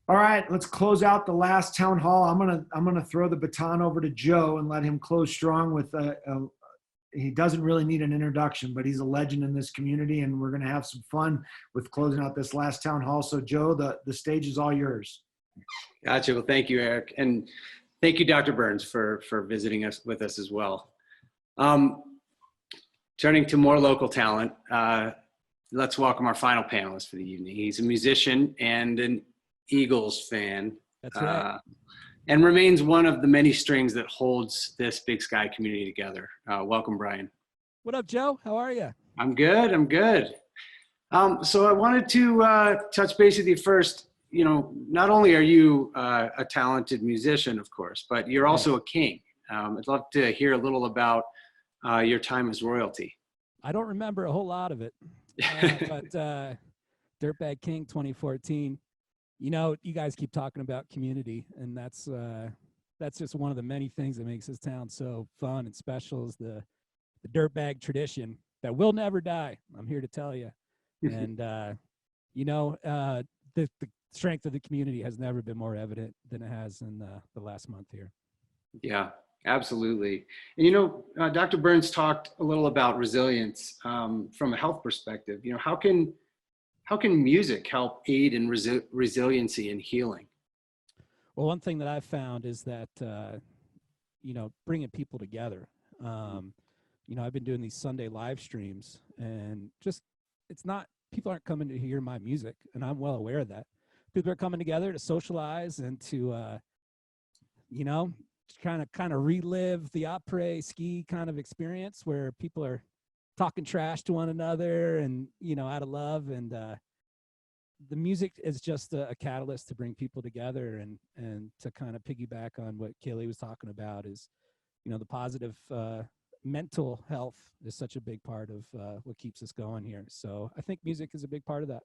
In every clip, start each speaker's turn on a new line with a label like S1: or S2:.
S1: All right, let's close out the last town hall. I'm gonna throw the baton over to Joe and let him close strong with he doesn't really need an introduction, but he's a legend in this community, and we're gonna have some fun with closing out this last town hall. So Joe, the stage is all yours.
S2: Gotcha. Well, thank you, Eric. And thank you, Dr. Burns, for visiting us with us as well. Turning to more local talent, let's welcome our final panelist for the evening. He's a musician and an Eagles fan.
S3: That's right.
S2: And remains one of the many strings that holds this Big Sky community together. Welcome, Brian.
S3: What up, Joe? How are you?
S2: I'm good. I'm good. So I wanted to touch base with you first. You know, not only are you a talented musician, of course, but you're also a king. I'd love to hear a little about your time as royalty.
S3: I don't remember a whole lot of it, but Dirtbag King 2014. You know, you guys keep talking about community, and that's just one of the many things that makes this town so fun and special is the dirtbag tradition that will never die. I'm here to tell you. And, you know, the strength of the community has never been more evident than it has in the last month here.
S2: Yeah, absolutely. And, you know, Dr. Burns talked a little about resilience from a health perspective. You know, how can music help aid in resiliency and healing?
S3: Well, one thing that I've found is that, you know, bringing people together. You know, I've been doing these Sunday live streams, and just, it's not, people aren't coming to hear my music, and I'm well aware of that. People are coming together to socialize and to, you know, kind of relive the après-ski kind of experience where people are talking trash to one another and, you know, out of love. And the music is just a catalyst to bring people together and to kind of piggyback on what Kaylee was talking about is, you know, the positive mental health is such a big part of what keeps us going here. So I think music is a big part of that.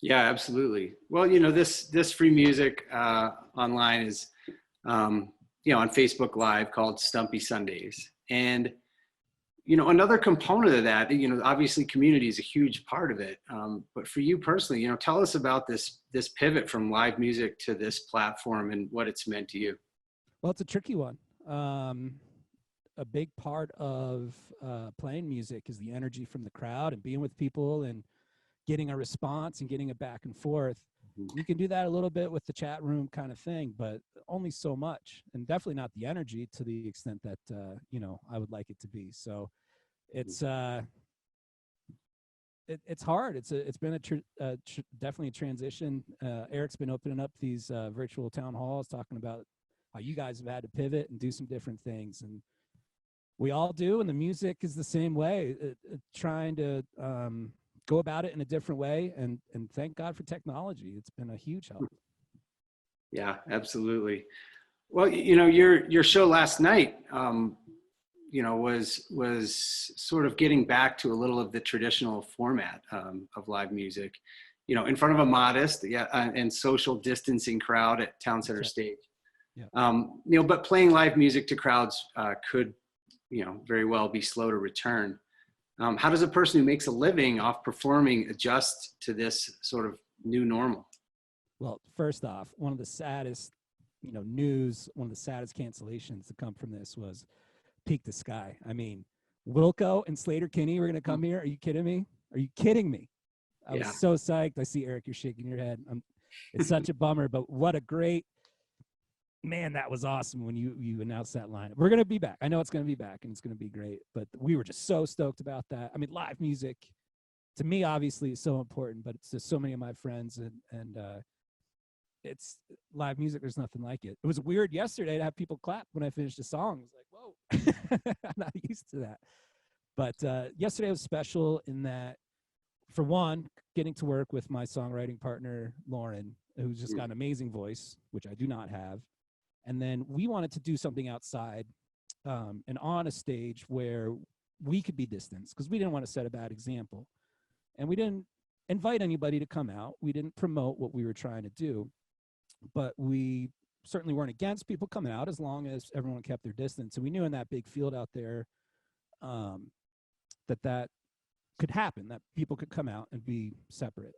S2: Yeah, absolutely. Well, you know, this free music online is, you know, on Facebook Live called Stumpy Sundays. And, you know, another component of that, you know, obviously community is a huge part of it. But for you personally, you know, tell us about this pivot from live music to this platform and what it's meant to you.
S3: Well, it's a tricky one. A big part of playing music is the energy from the crowd and being with people and getting a response and getting it back and forth. You can do that a little bit with the chat room kind of thing, but only so much, and definitely not the energy to the extent that, you know, I would like it to be. So it's it's hard. It's been definitely a transition. Eric's been opening up these virtual town halls, talking about how you guys have had to pivot and do some different things, and we all do. And the music is the same way, trying to go about it in a different way, and thank God for technology. It's been a huge help.
S2: Yeah, absolutely. Well, you know, your show last night, you know, was sort of getting back to a little of the traditional format of live music, you know, in front of a modest and social distancing crowd at Town Center Stage.
S3: Yeah.
S2: You know, but playing live music to crowds could, you know, very well be slow to return. How does a person who makes a living off performing adjust to this sort of new normal?
S3: Well, first off, one of the saddest, you know, news, one of the saddest cancellations to come from this was Peak the Sky. I mean, Wilco and Slater Kinney were going to come here. Are you kidding me? Are you kidding me? I was so psyched. I see, Eric, you're shaking your head. It's such a bummer, but what a great, man, that was awesome when you announced that lineup. We're going to be back. I know it's going to be back, and it's going to be great, but we were just so stoked about that. I mean, live music, to me, obviously, is so important, but it's just so many of my friends, and it's live music. There's nothing like it. It was weird yesterday to have people clap when I finished a song. It was like, whoa, I'm not used to that. But yesterday was special in that, for one, getting to work with my songwriting partner, Lauren, who's just got an amazing voice, which I do not have. And then we wanted to do something outside and on a stage where we could be distanced, because we didn't want to set a bad example. And we didn't invite anybody to come out. We didn't promote what we were trying to do. But we certainly weren't against people coming out as long as everyone kept their distance. And we knew in that big field out there that could happen, that people could come out and be separate.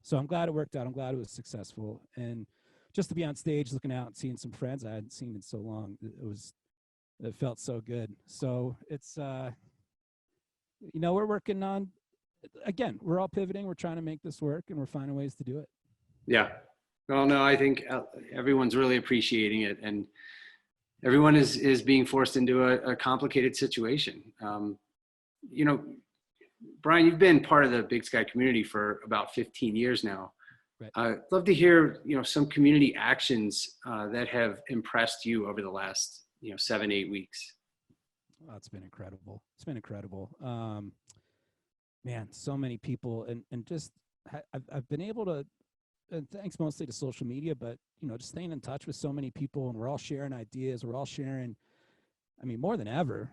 S3: So I'm glad it worked out. I'm glad it was successful. And just to be on stage looking out and seeing some friends I hadn't seen in so long, it felt so good. So it's, we're working on, again, we're all pivoting. We're trying to make this work and we're finding ways to do it.
S2: Yeah. Well, no, I think everyone's really appreciating it, and everyone is being forced into a complicated situation. Brian, you've been part of the Big Sky community for about 15 years now.
S3: Right.
S2: I'd love to hear, some community actions that have impressed you over the last, 7-8 weeks.
S3: Oh, it's been incredible. It's been incredible. Man, so many people, and just I've been able to, and thanks mostly to social media, but just staying in touch with so many people, and we're all sharing ideas. We're all sharing, more than ever.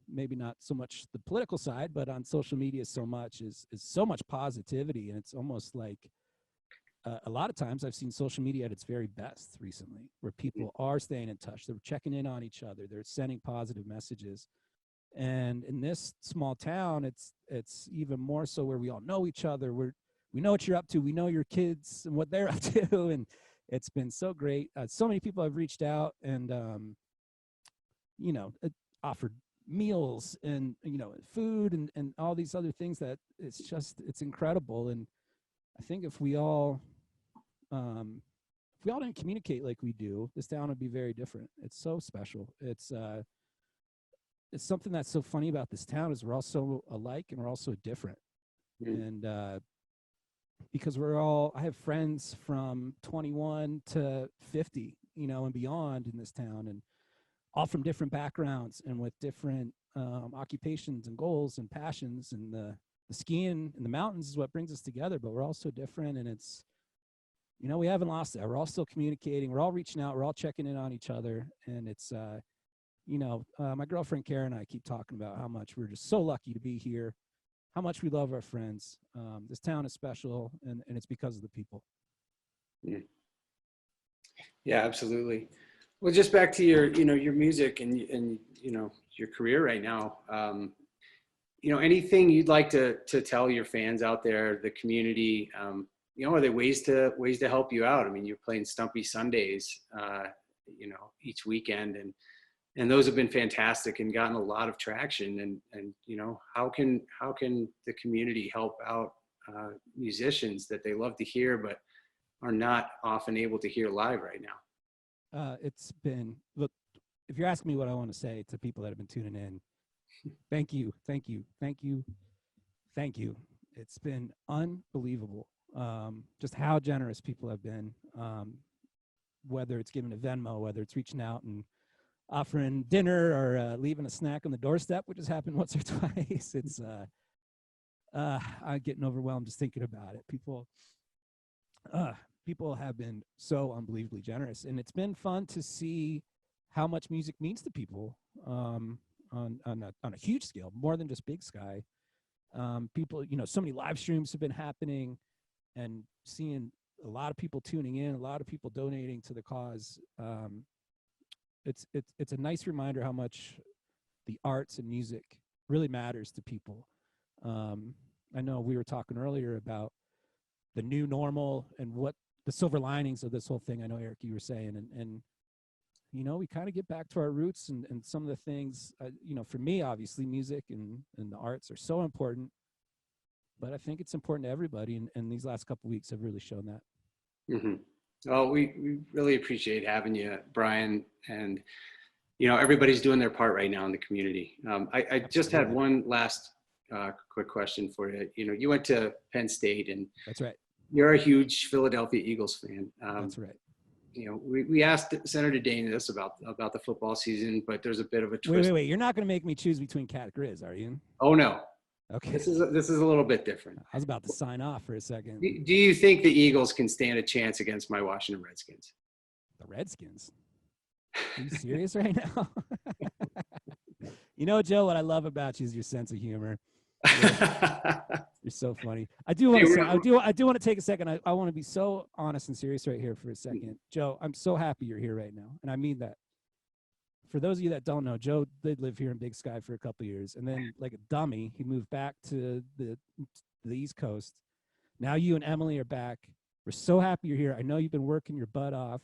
S3: Maybe not so much the political side, but on social media, so much is so much positivity, and it's almost like a lot of times I've seen social media at its very best recently, where people are staying in touch. They're checking in on each other. They're sending positive messages. And in this small town, it's even more so, where we all know each other. We know what you're up to. We know your kids and what they're up to. And it's been so great. So many people have reached out and, offered meals and, food and all these other things that it's incredible. And I think if we all didn't communicate like we do, this town would be very different. It's so special. It's something that's so funny about this town is we're all so alike and we're all so different. And because I have friends from 21 to 50, and beyond in this town, and all from different backgrounds and with different occupations and goals and passions. And the skiing in the mountains is what brings us together, but we're all so different. And it's, we haven't lost that. We're all still communicating. We're all reaching out. We're all checking in on each other. And it's, my girlfriend Karen and I keep talking about how much we're just so lucky to be here, how much we love our friends. This town is special, and it's because of the people.
S2: Yeah, absolutely. Well, just back to your music and your career right now. Anything you'd like to tell your fans out there, the community? Are there ways to help you out? You're playing Stumpy Sundays, each weekend, and those have been fantastic and gotten a lot of traction. And how can the community help out musicians that they love to hear but are not often able to hear live right now?
S3: Look, if you're asking me what I want to say to people that have been tuning in, thank you. It's been unbelievable. Just how generous people have been, whether it's giving a Venmo, whether it's reaching out and offering dinner or leaving a snack on the doorstep, which has happened once or twice. It's I'm getting overwhelmed just thinking about it. People have been so unbelievably generous, and it's been fun to see how much music means to people on a huge scale, more than just Big Sky. People, so many live streams have been happening, and seeing a lot of people tuning in, a lot of people donating to the cause. It's a nice reminder how much the arts and music really matters to people. I know we were talking earlier about the new normal and what the silver linings of this whole thing. I know, Eric, you were saying, and we kind of get back to our roots, and some of the things, for me, obviously music and the arts are so important, but I think it's important to everybody. And these last couple of weeks have really shown that.
S2: Mm-hmm. Well, we really appreciate having you, Brian, and everybody's doing their part right now in the community. I just had one last quick question for you. You went to Penn State, and
S3: that's right.
S2: You're a huge Philadelphia Eagles fan.
S3: That's right.
S2: We asked Senator Dane this about the football season, but there's a bit of a twist.
S3: Wait. You're not going to make me choose between Cat Grizz, are you?
S2: Oh no.
S3: Okay.
S2: This is a little bit different.
S3: I was about to sign off for a second.
S2: Do you think the Eagles can stand a chance against my Washington Redskins?
S3: The Redskins? Are you serious right now? Joe, what I love about you is your sense of humor. You're so funny. I do want to take a second. I want to be so honest and serious right here for a second. Joe, I'm so happy you're here right now, and I mean that. For those of you that don't know, Joe did live here in Big Sky for a couple of years, and then, like a dummy, he moved back to the East Coast, Now you and Emily are back. We're so happy you're here. I know you've been working your butt off.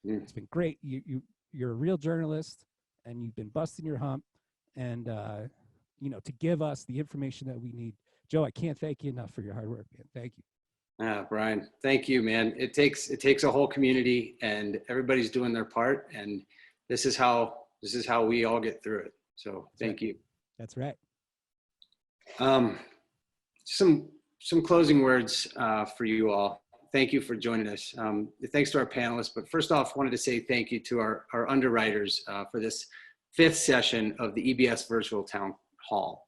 S3: It's been great. You're a real journalist, and you've been busting your hump, and to give us the information that we need. Joe, I can't thank you enough for your hard work, man. Thank you.
S2: Brian, thank you, man. It takes a whole community, and everybody's doing their part, and this is how we all get through it. So thank you.
S3: That's right.
S2: Some closing words for you all. Thank you for joining us. Thanks to our panelists, but first off, wanted to say thank you to our underwriters for this 5th session of the EBS Virtual Town Hall.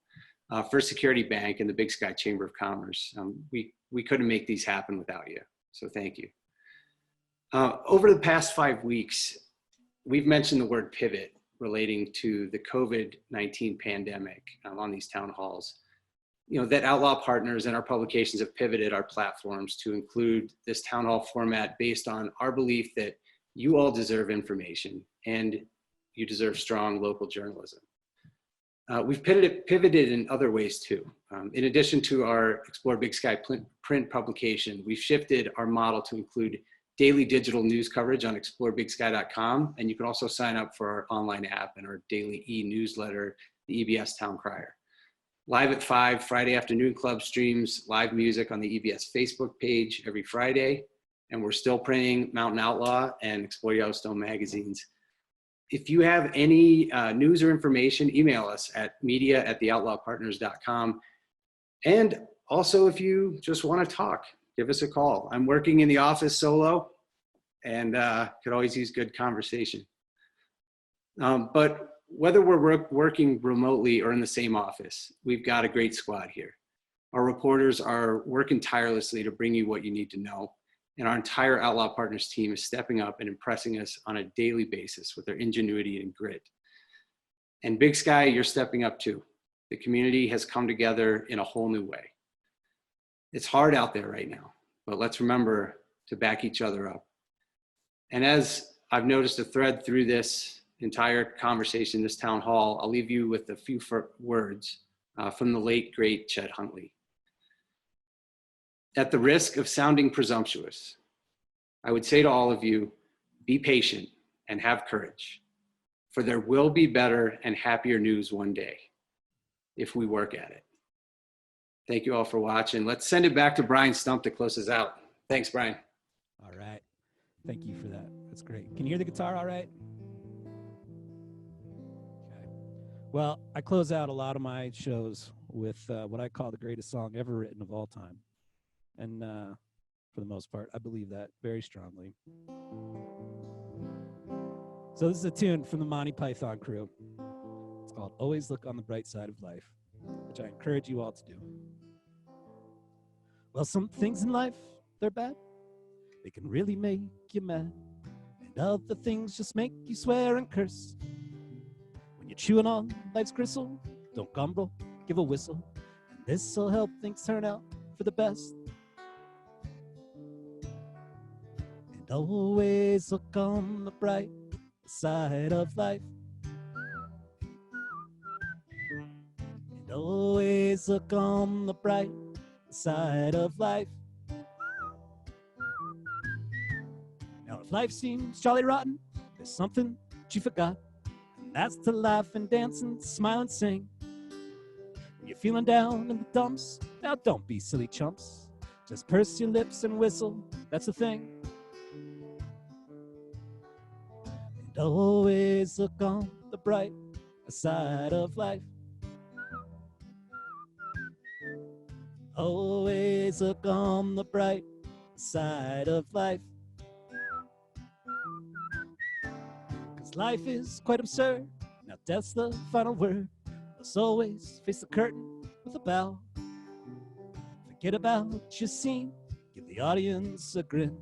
S2: First Security Bank and the Big Sky Chamber of Commerce. We couldn't make these happen without you, so thank you. Over the past 5 weeks, we've mentioned the word pivot relating to the COVID-19 pandemic on these town halls. That Outlaw Partners and our publications have pivoted our platforms to include this town hall format based on our belief that you all deserve information and you deserve strong local journalism. We've pivoted in other ways too. In addition to our Explore Big Sky print publication, we've shifted our model to include daily digital news coverage on explorebigsky.com, and you can also sign up for our online app and our daily e-newsletter, the EBS Town Crier. Live at 5, Friday afternoon club streams live music on the EBS Facebook page every Friday, and we're still printing Mountain Outlaw and Explore Yellowstone magazines. If you have any news or information, email us at media@theoutlawpartners.com. And also, if you just want to talk, give us a call. I'm working in the office solo and could always use good conversation. But whether we're working remotely or in the same office, we've got a great squad here. Our reporters are working tirelessly to bring you what you need to know. And our entire Outlaw Partners team is stepping up and impressing us on a daily basis with their ingenuity and grit. And Big Sky, you're stepping up too. The community has come together in a whole new way. It's hard out there right now, but let's remember to back each other up. And as I've noticed a thread through this entire conversation, this town hall, I'll leave you with a few words from the late, great Chet Huntley. At the risk of sounding presumptuous, I would say to all of you, be patient and have courage, for there will be better and happier news one day if we work at it. Thank you all for watching. Let's send it back to Brian Stumpf to close us out. Thanks, Brian.
S3: All right. Thank you for that. That's great. Can you hear the guitar all right? Okay. Well, I close out a lot of my shows with what I call the greatest song ever written of all time. And for the most part, I believe that very strongly. So this is a tune from the Monty Python crew. It's called Always Look on the Bright Side of Life, which I encourage you all to do. Well, some things in life, they're bad. They can really make you mad. And other things just make you swear and curse. When you're chewing on life's gristle, don't grumble, give a whistle. And this'll help things turn out for the best. And always look on the bright side of life. And always look on the bright side of life. Now if life seems jolly rotten, there's something that you forgot, and that's to laugh and dance and smile and sing. When you're feeling down in the dumps, now don't be silly chumps, just purse your lips and whistle, that's the thing. And always look on the bright side of life. Always look on the bright side of life. 'Cause life is quite absurd, now death's the final word. Must always face the curtain with a bow. Forget about your scene, give the audience a grin.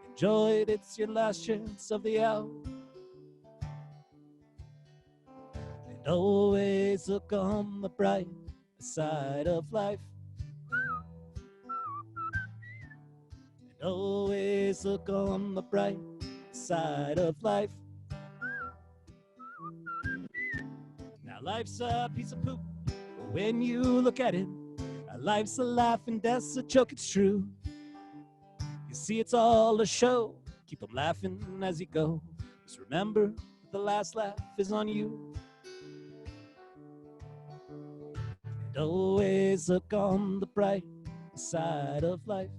S3: Enjoy it, it's your last chance of the hour. And always look on the bright side of life. And always look on the bright side of life. Now life's a piece of poop, but when you look at it Life's a laugh and death's a joke, it's true. You see, it's all a show. Keep 'em laughing as you go. Just remember that the last laugh is on you. And always look on the bright side of life.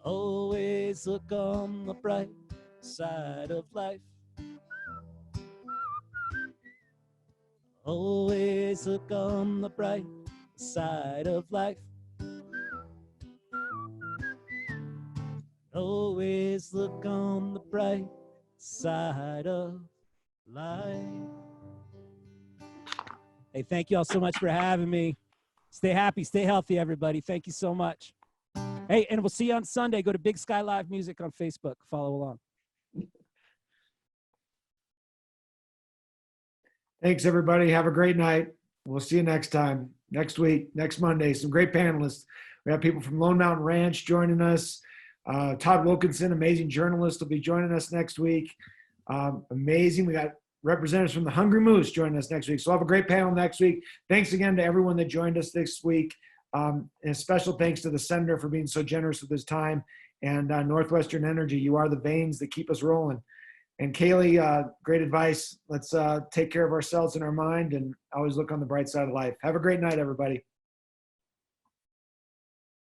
S3: Always look on the bright side of life. Always look on the bright side of life. Always look on the bright side of life. Hey, thank you all so much for having me. Stay happy, stay healthy, everybody. Thank you so much. Hey, and we'll see you on Sunday. Go to Big Sky Live Music on Facebook. Follow along.
S1: Thanks, everybody. Have a great night. We'll see you next time, next week, next Monday. Some great panelists. We have people from Lone Mountain Ranch joining us. Todd Wilkinson, amazing journalist, will be joining us next week. Amazing. We got representatives from the Hungry Moose joining us next week. So we'll have a great panel next week. Thanks again to everyone that joined us this week. And a special thanks to the senator for being so generous with his time. And Northwestern Energy, you are the veins that keep us rolling. And Kaylee, great advice. Let's take care of ourselves and our mind and always look on the bright side of life. Have a great night, everybody.